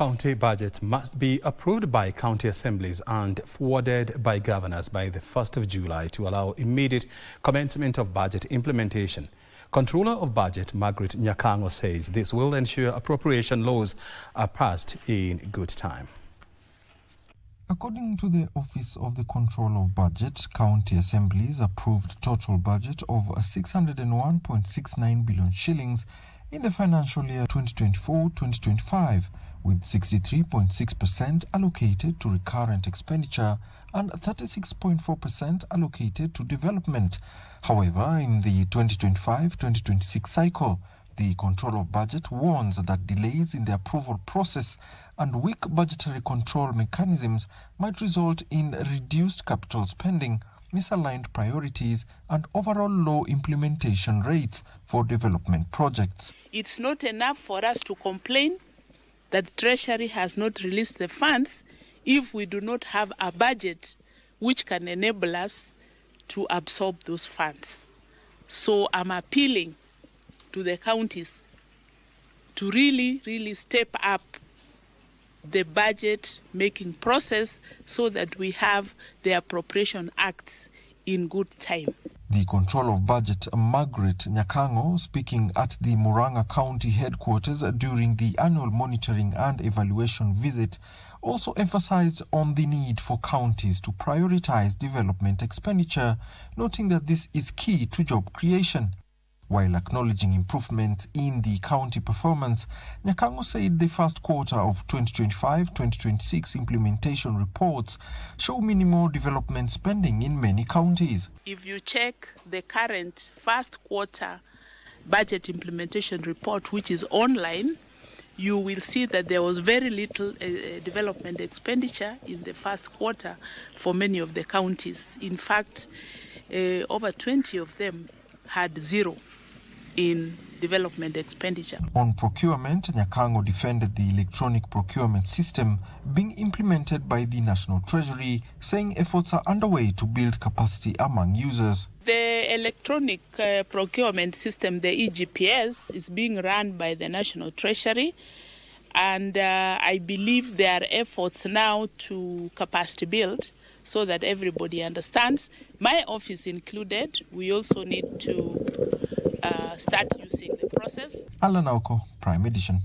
County budgets must be approved by county assemblies and forwarded by governors by the 1st of July to allow immediate commencement of budget implementation. Controller of Budget Margaret Nyakang'o says this will ensure appropriation laws are passed in good time. According to the Office of the Controller of Budget, county assemblies approved total budget of 601.69 billion shillings in the financial year 2024-2025, with 63.6% allocated to recurrent expenditure and 36.4% allocated to development. However, in the 2025-2026 cycle, the Controller of Budget warns that delays in the approval process and weak budgetary control mechanisms might result in reduced capital spending, misaligned priorities, and overall low implementation rates for development projects. It's not enough for us to complain that Treasury has not released the funds if we do not have a budget which can enable us to absorb those funds. So I'm appealing to the counties to really step up the budget making process so that we have the appropriation acts in good time. The Controller of Budget, Margaret Nyakang'o, speaking at the Murang'a County headquarters during the annual monitoring and evaluation visit, also emphasized on the need for counties to prioritize development expenditure, noting that this is key to job creation. While acknowledging improvements in the county performance, Nyakang'o said the first quarter of 2025-2026 implementation reports show minimal development spending in many counties. If you check the current first quarter budget implementation report, which is online, you will see that there was very little development expenditure in the first quarter for many of the counties. In fact, over 20 of them had zero in development expenditure. On procurement, Nyakang'o defended the electronic procurement system being implemented by the National Treasury, saying efforts are underway to build capacity among users. The electronic procurement system, the EGPS, is being run by the National Treasury, and I believe there are efforts now to capacity build so that everybody understands, my office included. We also need to start using the process. Alan Auko, Prime Edition.